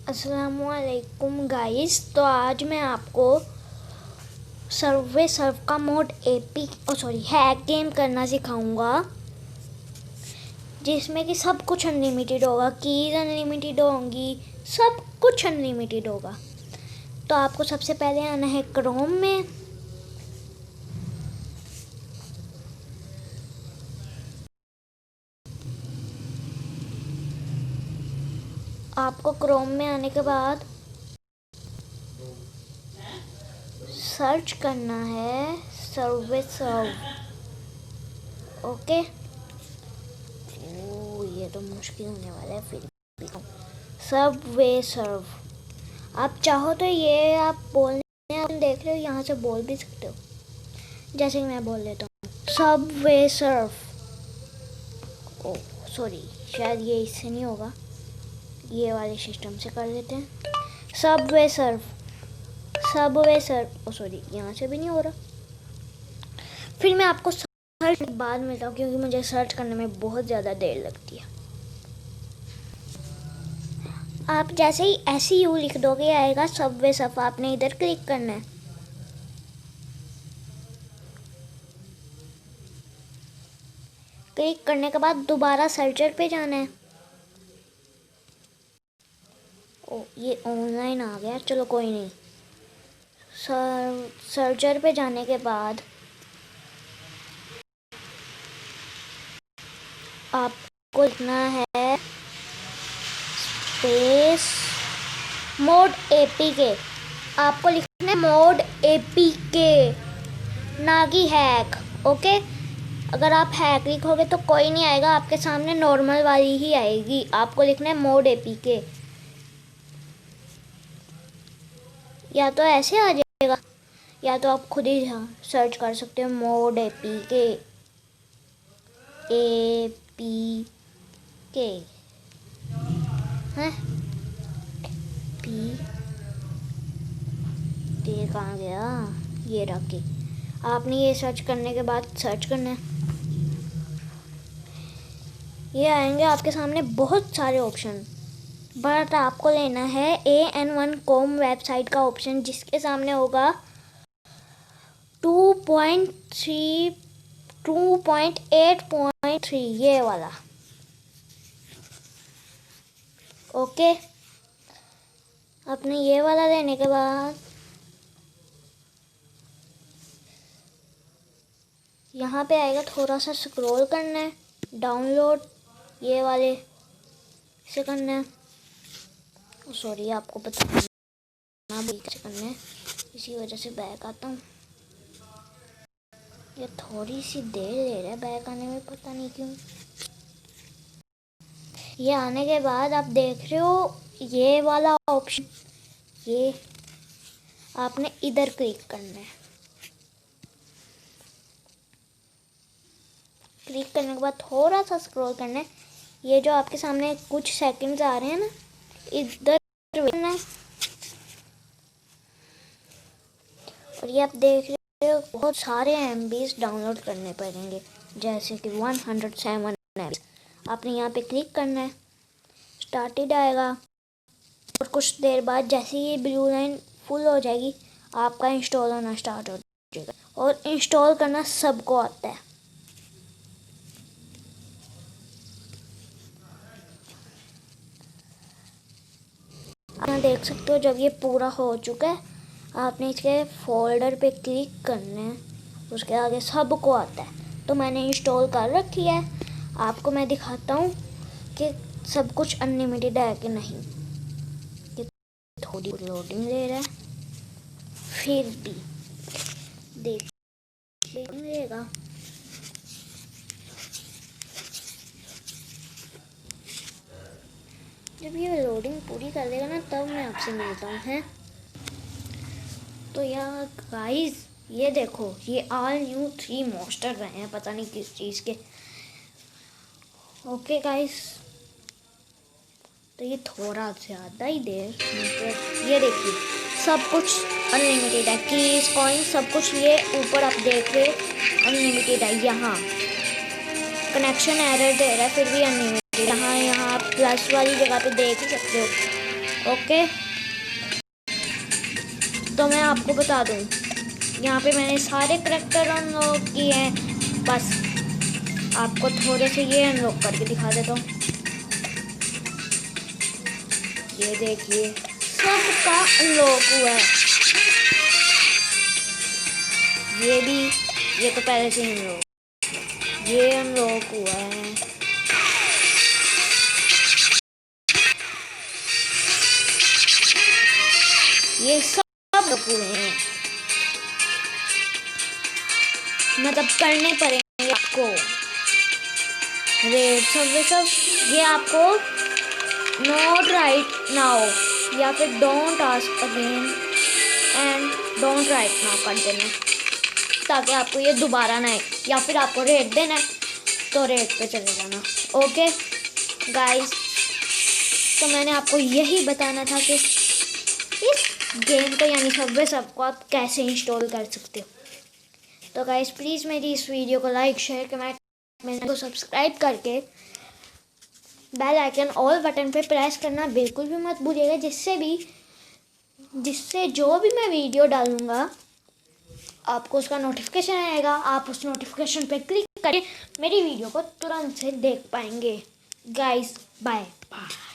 अस्सलामुअलैकुम गाइस। तो आज मैं आपको सर्वे सर्व का मोड हैक गेम करना सिखाऊंगा, जिसमें कि सब कुछ अनलिमिटेड होगा, कीज अनलिमिटेड होंगी, सब कुछ अनलिमिटेड होगा। तो आपको सबसे पहले आना है क्रोम में। आपको क्रोम में आने के बाद सर्च करना है सर्वे सर्व। ओके, ये तो मुश्किल होने वाला है। फिर सबवे सर्व आप चाहो तो ये आप बोलने आप देख रहे हो, यहाँ से बोल भी सकते हो, जैसे कि मैं बोल लेता हूँ सबवे सर्व। ओ सॉरी, शायद ये इससे नहीं होगा, ये वाले सिस्टम से कर देते हैं। सबवे सर्व, सबवे सर्व। ओ सॉरी, यहाँ से भी नहीं हो रहा। फिर मैं आपको सर्च बाद में मिलता हूँ, क्योंकि मुझे सर्च करने में बहुत ज़्यादा देर लगती है। आप जैसे ही SEU लिख दोगे आएगा सबवे सर्व, आपने इधर क्लिक करना है। क्लिक करने के बाद दोबारा सर्चर पे जाना है। ओ ये ऑनलाइन आ गया, चलो कोई नहीं। सर्चर पे जाने के बाद आपको लिखना है स्पेस मोड APK। आपको लिखना है मोड APK, ना कि हैक। ओके, अगर आप हैक लिखोगे तो कोई नहीं आएगा, आपके सामने नॉर्मल वाली ही आएगी। आपको लिखना है मोड APK, या तो ऐसे आ जाएगा, या तो आप खुद ही सर्च कर सकते हो मोड APK है कहाँ गया, ये रखे। आपने ये सर्च करने के बाद सर्च करना है, ये आएंगे आपके सामने बहुत सारे ऑप्शन, बट आपको लेना है AN1com वेबसाइट का ऑप्शन, जिसके सामने होगा 2.8.3 ये वाला। ओके, आपने ये वाला लेने के बाद यहाँ पे आएगा, थोड़ा सा स्क्रॉल करना है, डाउनलोड ये वाले से करना है। सॉरी, आपको बताना भी कैसे करना है, इसी वजह से बैक आता हूँ। ये थोड़ी सी देर ले रहा है बैक आने में, पता नहीं क्यों। ये आने के बाद आप देख रहे हो ये वाला ऑप्शन, ये आपने इधर क्लिक करना है। क्लिक करने के बाद थोड़ा सा स्क्रॉल करना है, ये जो आपके सामने कुछ सेकंड्स आ रहे हैं ना, इधर करना है। और ये आप देख रहे हो बहुत सारे MBs डाउनलोड करने पड़ेंगे, जैसे कि 107 MB। आपने यहाँ पे क्लिक करना है, स्टार्टेड आएगा, और कुछ देर बाद जैसे ये ब्लू लाइन फुल हो जाएगी, आपका इंस्टॉल होना स्टार्ट हो जाएगा। और इंस्टॉल करना सबको आता है। आप देख सकते हो, जब ये पूरा हो चुका है, आपने इसके फोल्डर पे क्लिक करना है, उसके आगे सबको आता है। तो मैंने इंस्टॉल कर रखी है, आपको मैं दिखाता हूँ कि सब कुछ अनलिमिटेड है कि नहीं। ये थोड़ी लोडिंग ले रहा है, फिर भी देख लेगा। जब ये लोडिंग पूरी कर लेगा ना, तब मैं आपसे मिलता हूँ। हैं तो यार गाइस, ये देखो, ये ऑल न्यू 3 मॉन्स्टर रहे हैं, पता नहीं किस चीज़ के। ओके गाइस, तो ये थोड़ा ज़्यादा ही देर, ये देखिए सब कुछ अनलिमिटेड है, कीज कॉइन सब कुछ। ये ऊपर आप देख रहे अनलिमिटेड है, यहाँ कनेक्शन एरर दे रहा है, फिर भी अनलिमिटेड। यहाँ आप प्लस वाली जगह पे देख सकते हो। ओके, तो मैं आपको बता दूं, यहाँ पे मैंने सारे करैक्टर अनलॉक किए हैं। बस आपको थोड़े से ये अनलॉक करके दिखा देता हूँ। ये देखिए सबका अनलॉक हुआ है। ये भी, ये तो पहले से ही अनलॉक, ये अनलॉक हुआ है। ये सब हुए हैं, मतलब करने पड़ेंगे आपको रेड सब। ये आपको नॉट राइट नाउ या फिर don't ask again and don't write now कर देना, ताकि आपको ये दोबारा ना आए। या फिर आपको रेट देना है तो रेट पे चले जाना। ओके गाइस, तो मैंने आपको यही बताना था कि इस गेम को यानी सबवे सबको आप कैसे इंस्टॉल कर सकते हो। तो गाइस प्लीज़ मेरी इस वीडियो को लाइक शेयर कमेंट को सब्सक्राइब करके बेल आइकन ऑल बटन पे प्रेस करना बिल्कुल भी मत भूलिएगा, जिससे जो भी मैं वीडियो डालूँगा आपको उसका नोटिफिकेशन आएगा। आप उस नोटिफिकेशन पे क्लिक करके मेरी वीडियो को तुरंत से देख पाएंगे। Guys bye bye.